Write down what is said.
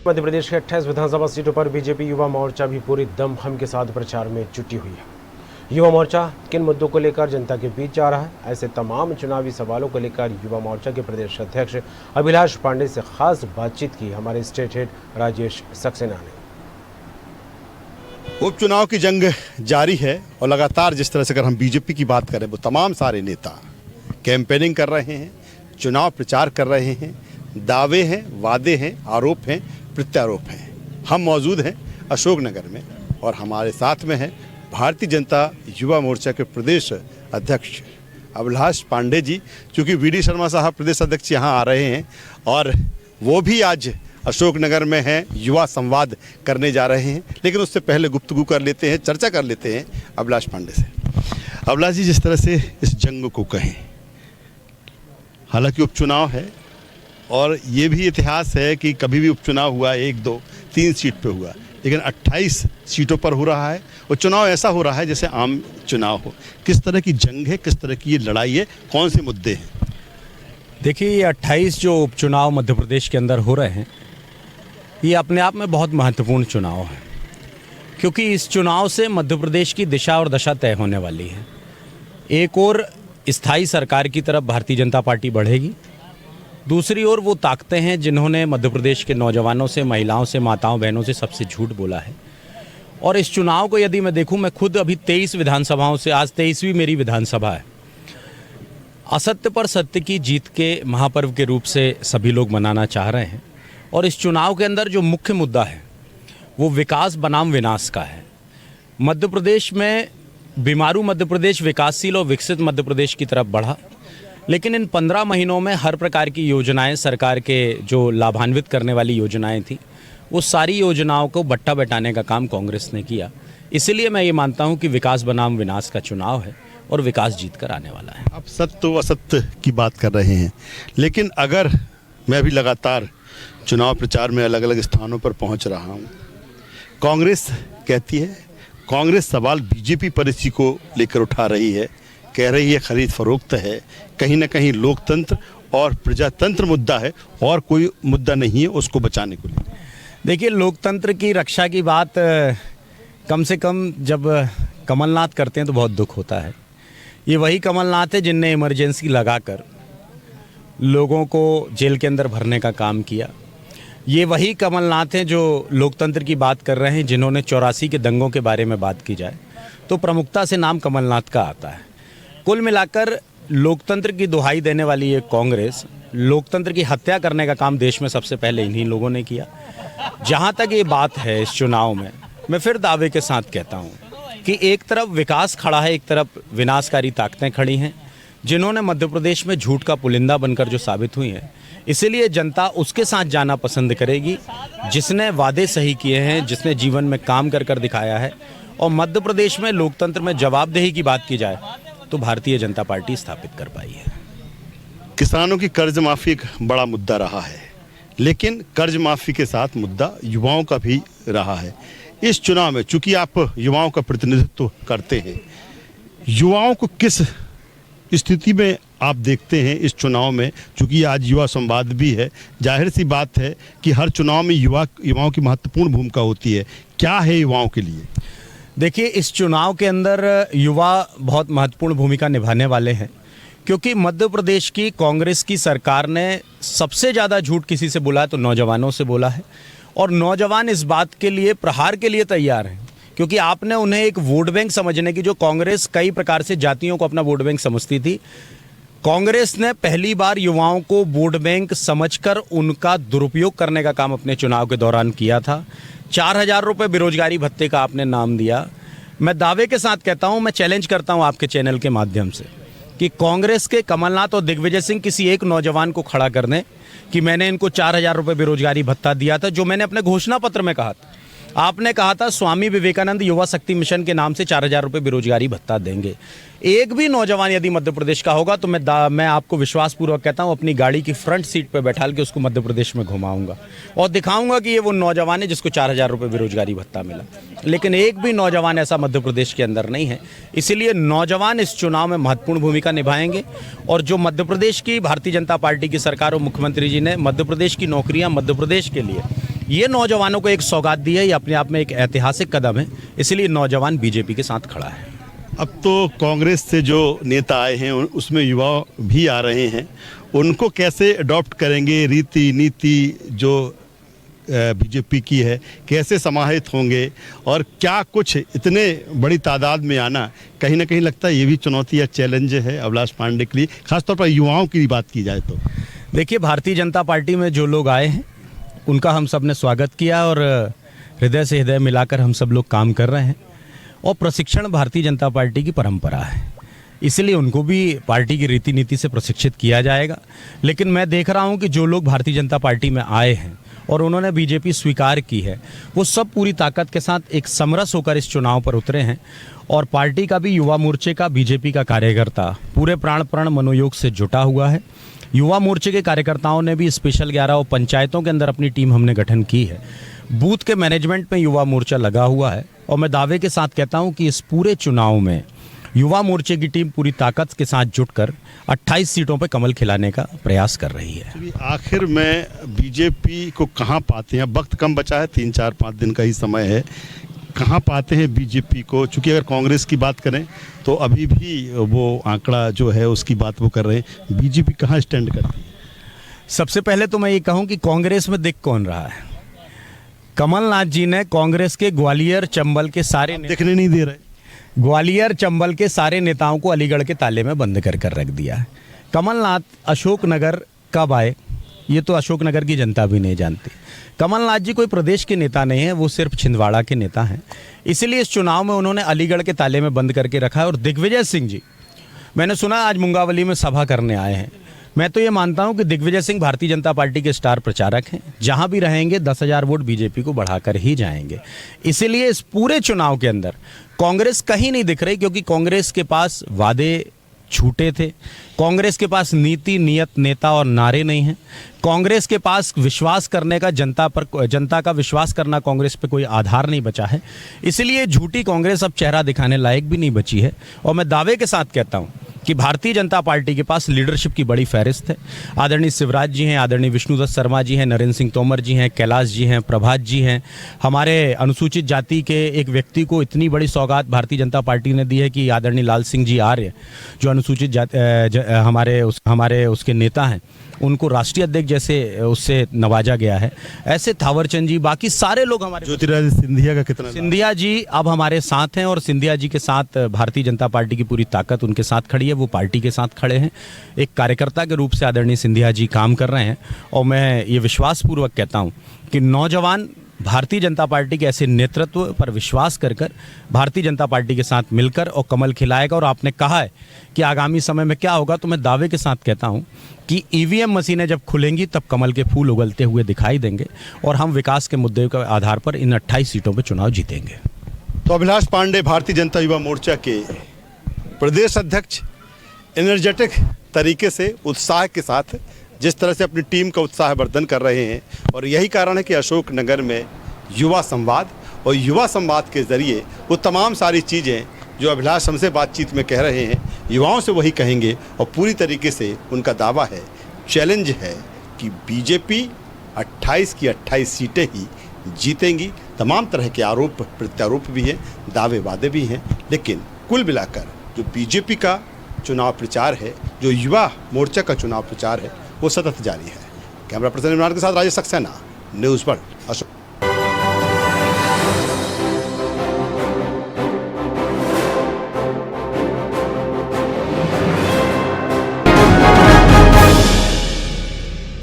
मध्य प्रदेश के 28 विधानसभा सीटों पर बीजेपी युवा मोर्चा भी पूरी दमखम के साथ प्रचार में जुटी हुई है। युवा मोर्चा किन मुद्दों को लेकर जनता के बीच जा रहा है, ऐसे तमाम चुनावी सवालों को लेकर युवा मोर्चा के प्रदेश अध्यक्ष अभिलाष पांडे से खास बातचीत की हमारे स्टेट हेड राजेश सक्सेना ने। उपचुनाव की जंग जारी है और लगातार जिस तरह से अगर हम बीजेपी की बात करें वो तमाम सारे नेता कैंपेनिंग कर रहे हैं, चुनाव प्रचार कर रहे हैं, दावे हैं, वादे हैं, आरोप हैं, प्रत्यारोप हैं। हम मौजूद हैं अशोकनगर में और हमारे साथ में है भारतीय जनता युवा मोर्चा के प्रदेश अध्यक्ष अभिलाष पांडे जी। चूँकि वी.डी. शर्मा साहब प्रदेश अध्यक्ष यहाँ आ रहे हैं और वो भी आज अशोकनगर में हैं, युवा संवाद करने जा रहे हैं, लेकिन उससे पहले गुफ्तगू कर लेते हैं, चर्चा कर लेते हैं अभिलाष पांडे से। अभिलाष जी, जिस तरह से इस जंग को कहें, हालांकि उपचुनाव है और ये भी इतिहास है कि कभी भी उपचुनाव हुआ 1, 2, 3 सीट पे हुआ, लेकिन 28 सीटों पर हो रहा है और चुनाव ऐसा हो रहा है जैसे आम चुनाव हो। किस तरह की जंग है, किस तरह की ये लड़ाई है, कौन से मुद्दे हैं? देखिए, ये 28 जो उपचुनाव मध्य प्रदेश के अंदर हो रहे हैं, ये अपने आप में बहुत महत्वपूर्ण चुनाव है, क्योंकि इस चुनाव से मध्य प्रदेश की दिशा और दशा तय होने वाली है। एक और स्थायी सरकार की तरफ भारतीय जनता पार्टी बढ़ेगी, दूसरी ओर वो ताकतें हैं जिन्होंने मध्य प्रदेश के नौजवानों से, महिलाओं से, माताओं बहनों से सबसे झूठ बोला है। और इस चुनाव को यदि मैं देखूं, मैं खुद अभी 23 विधानसभाओं से, आज 23वीं मेरी विधानसभा है। असत्य पर सत्य की जीत के महापर्व के रूप से सभी लोग मनाना चाह रहे हैं और इस चुनाव के अंदर जो मुख्य मुद्दा है वो विकास बनाम विनाश का है। मध्य प्रदेश में बीमारू मध्य प्रदेश विकासशील और विकसित मध्य प्रदेश की तरफ बढ़ा, लेकिन इन 15 महीनों में हर प्रकार की योजनाएं, सरकार के जो लाभान्वित करने वाली योजनाएं थी, वो सारी योजनाओं को बट्टा बैठाने का काम कांग्रेस ने किया। इसलिए मैं ये मानता हूं कि विकास बनाम विनाश का चुनाव है और विकास जीत कर आने वाला है। आप सत्य व असत्य की बात कर रहे हैं, लेकिन अगर मैं भी लगातार चुनाव प्रचार में अलग अलग स्थानों पर पहुंच रहा हूं, कांग्रेस कहती है, कांग्रेस सवाल बीजेपी पर इसी को लेकर उठा रही है, कह रही है खरीद फरोख्त है, कहीं ना कहीं लोकतंत्र और प्रजातंत्र मुद्दा है और कोई मुद्दा नहीं है उसको बचाने को लिए। देखिए, लोकतंत्र की रक्षा की बात कम से कम जब कमलनाथ करते हैं तो बहुत दुख होता है। ये वही कमलनाथ है जिनने इमरजेंसी लगाकर लोगों को जेल के अंदर भरने का काम किया। ये वही कमलनाथ हैं जो लोकतंत्र की बात कर रहे हैं, जिन्होंने 84 के दंगों के बारे में बात की जाए तो प्रमुखता से नाम कमलनाथ का आता है। कुल मिलाकर लोकतंत्र की दुहाई देने वाली ये कांग्रेस लोकतंत्र की हत्या करने का काम देश में सबसे पहले इन्हीं लोगों ने किया। जहाँ तक ये बात है इस चुनाव में, मैं फिर दावे के साथ कहता हूँ कि एक तरफ विकास खड़ा है, एक तरफ विनाशकारी ताकतें खड़ी हैं, जिन्होंने मध्य प्रदेश में झूठ का पुलिंदा बनकर जो साबित हुई हैं। इसीलिए जनता उसके साथ जाना पसंद करेगी जिसने वादे सही किए हैं, जिसने जीवन में काम कर दिखाया है। और मध्य प्रदेश में लोकतंत्र में जवाबदेही की बात की जाए तो भारतीय जनता पार्टी स्थापित कर पाई है। किसानों की कर्ज माफ़ी एक बड़ा मुद्दा रहा है, लेकिन कर्ज माफ़ी के साथ मुद्दा युवाओं का भी रहा है। इस चुनाव में चूंकि आप युवाओं का प्रतिनिधित्व करते हैं, युवाओं को किस स्थिति में आप देखते हैं इस चुनाव में? चूंकि आज युवा संवाद भी है, जाहिर सी बात है कि हर चुनाव में युवाओं की महत्वपूर्ण भूमिका होती है। क्या है युवाओं के लिए? देखिए, इस चुनाव के अंदर युवा बहुत महत्वपूर्ण भूमिका निभाने वाले हैं, क्योंकि मध्य प्रदेश की कांग्रेस की सरकार ने सबसे ज़्यादा झूठ किसी से बोला है तो नौजवानों से बोला है। और नौजवान इस बात के लिए, प्रहार के लिए तैयार हैं, क्योंकि आपने उन्हें एक वोट बैंक समझने की, जो कांग्रेस कई प्रकार से जातियों को अपना वोट बैंक समझती थी, कांग्रेस ने पहली बार युवाओं को वोट बैंक समझकर उनका दुरुपयोग करने का काम अपने चुनाव के दौरान किया था। 4000 रुपये बेरोजगारी भत्ते का आपने नाम दिया। मैं दावे के साथ कहता हूं, मैं चैलेंज करता हूं आपके चैनल के माध्यम से कि कांग्रेस के कमलनाथ और दिग्विजय सिंह किसी एक नौजवान को खड़ा कर दें कि मैंने इनको 4000 रुपये बेरोजगारी भत्ता दिया था, जो मैंने अपने घोषणा पत्र में कहा था। आपने कहा था स्वामी विवेकानंद युवा शक्ति मिशन के नाम से 4000 रुपये बेरोजगारी भत्ता देंगे। एक भी नौजवान यदि मध्य प्रदेश का होगा तो मैं आपको विश्वासपूर्वक कहता हूं, अपनी गाड़ी की फ्रंट सीट पर बैठा के उसको मध्य प्रदेश में घुमाऊंगा और दिखाऊंगा कि ये वो नौजवान है जिसको 4000 रुपये बेरोजगारी भत्ता मिला। लेकिन एक भी नौजवान ऐसा मध्य प्रदेश के अंदर नहीं है। इसीलिए नौजवान इस चुनाव में महत्वपूर्ण भूमिका निभाएंगे। और जो मध्य प्रदेश की भारतीय जनता पार्टी की सरकार और मुख्यमंत्री जी ने मध्य प्रदेश की नौकरियां मध्य प्रदेश के लिए ये नौजवानों को एक सौगात दी है, ये अपने आप में एक ऐतिहासिक कदम है, इसलिए नौजवान बीजेपी के साथ खड़ा है। अब तो कांग्रेस से जो नेता आए हैं उसमें युवा भी आ रहे हैं, उनको कैसे अडॉप्ट करेंगे, रीति नीति जो बीजेपी की है कैसे समाहित होंगे, और क्या कुछ इतने बड़ी तादाद में आना कहीं ना कहीं लगता है ये भी चुनौती या चैलेंज है अभिलाष पांडे के लिए, खासतौर पर युवाओं की बात की जाए तो। देखिए, भारतीय जनता पार्टी में जो लोग आए हैं उनका हम सब ने स्वागत किया और हृदय से हृदय मिलाकर हम सब लोग काम कर रहे हैं, और प्रशिक्षण भारतीय जनता पार्टी की परंपरा है, इसलिए उनको भी पार्टी की रीति नीति से प्रशिक्षित किया जाएगा। लेकिन मैं देख रहा हूं कि जो लोग भारतीय जनता पार्टी में आए हैं और उन्होंने बीजेपी स्वीकार की है, वो सब पूरी ताकत के साथ एक समरस होकर इस चुनाव पर उतरे हैं, और पार्टी का भी, युवा मोर्चे का, बीजेपी का कार्यकर्ता पूरे प्राण प्रण मनोयोग से जुटा हुआ है। युवा मोर्चे के कार्यकर्ताओं ने भी स्पेशल 11 पंचायतों के अंदर अपनी टीम हमने गठन की है, बूथ के मैनेजमेंट में युवा मोर्चा लगा हुआ है, और मैं दावे के साथ कहता हूं कि इस पूरे चुनाव में युवा मोर्चे की टीम पूरी ताकत के साथ जुटकर 28 सीटों पर कमल खिलाने का प्रयास कर रही है। आखिर में बीजेपी को कहाँ पाते हैं, वक्त कम बचा है, 3-4-5 दिन का ही समय है, कहाँ पाते हैं बीजेपी को? चूंकि अगर कांग्रेस की बात करें तो अभी भी वो आंकड़ा जो है उसकी बात वो कर रहे हैं, बीजेपी कहाँ स्टैंड करती है? सबसे पहले तो मैं ये कहूँ कि कांग्रेस में दिख कौन रहा है। कमलनाथ जी ने कांग्रेस के ग्वालियर चंबल के सारे देखने नहीं दे रहे, ग्वालियर चंबल के सारे नेताओं को अलीगढ़ के ताले में बंद कर रख दिया है। कमलनाथ अशोकनगर कब आए ये तो अशोकनगर की जनता भी नहीं जानती। कमलनाथ जी कोई प्रदेश के नेता नहीं है, वो सिर्फ छिंदवाड़ा के नेता हैं, इसीलिए इस चुनाव में उन्होंने अलीगढ़ के ताले में बंद करके रखा है। और दिग्विजय सिंह जी, मैंने सुना आज मुंगावली में सभा करने आए हैं। मैं तो ये मानता हूं कि दिग्विजय सिंह भारतीय जनता पार्टी के स्टार प्रचारक हैं, जहां भी रहेंगे 10,000 वोट बीजेपी को बढ़ाकर ही जाएंगे। इसीलिए इस पूरे चुनाव के अंदर कांग्रेस कहीं नहीं दिख रही, क्योंकि कांग्रेस के पास वादे छूटे थे, कांग्रेस के पास नीति, नियत, नेता और नारे नहीं हैं। कांग्रेस के पास विश्वास करने का, जनता का विश्वास करना कांग्रेस पे कोई आधार नहीं बचा है। इसलिए झूठी कांग्रेस अब चेहरा दिखाने लायक भी नहीं बची है। और मैं दावे के साथ कहता हूं कि भारतीय जनता पार्टी के पास लीडरशिप की बड़ी फहरिस्त है। आदरणीय शिवराज जी हैं, आदरणीय विष्णुदत्त शर्मा जी हैं, नरेंद्र सिंह तोमर जी हैं, कैलाश जी हैं, प्रभात जी हैं। हमारे अनुसूचित जाति के एक व्यक्ति को इतनी बड़ी सौगात भारतीय जनता पार्टी ने दी है कि आदरणीय लाल सिंह जी आर्य, जो अनुसूचित जाति हमारे उसके नेता हैं, उनको राष्ट्रीय अध्यक्ष जैसे उससे नवाजा गया है। ऐसे थावरचंद जी, बाकी सारे लोग हमारे, ज्योतिरादित्य सिंधिया का कितना, सिंधिया जी अब हमारे साथ हैं, और सिंधिया जी के साथ भारतीय जनता पार्टी की पूरी ताकत उनके साथ खड़ी है, वो पार्टी के साथ खड़े हैं। एक कार्यकर्ता के रूप से आदरणीय सिंधिया जी काम कर रहे हैं, और मैं ये विश्वासपूर्वक कहता हूँ कि नौजवान भारतीय जनता पार्टी के ऐसे नेतृत्व पर विश्वास कर भारतीय जनता पार्टी के साथ मिलकर और कमल खिलाएगा। और आपने कहा है कि आगामी समय में क्या होगा, तो मैं दावे के साथ कहता हूं कि ईवीएम मशीनें जब खुलेंगी तब कमल के फूल उगलते हुए दिखाई देंगे, और हम विकास के मुद्दे के आधार पर इन 28 सीटों पर चुनाव जीतेंगे। तो अभिलाष पांडे, भारतीय जनता युवा मोर्चा के प्रदेश अध्यक्ष, एनर्जेटिक तरीके से, उत्साह के साथ जिस तरह से अपनी टीम का उत्साहवर्धन कर रहे हैं, और यही कारण है कि अशोकनगर में युवा संवाद, और युवा संवाद के ज़रिए वो तमाम सारी चीज़ें जो अभिलाष हमसे बातचीत में कह रहे हैं, युवाओं से वही कहेंगे। और पूरी तरीके से उनका दावा है, चैलेंज है कि बीजेपी 28 की 28 सीटें ही जीतेंगी। तमाम तरह के आरोप प्रत्यारोप भी हैं, दावे वादे भी हैं, लेकिन कुल मिलाकर जो बीजेपी का चुनाव प्रचार है, जो युवा मोर्चा का चुनाव प्रचार है, वो सतत जारी है। कैमरा पर्सन इमरान के साथ राजेश सक्सेना, न्यूज़ वर्ल्ड, अशोक।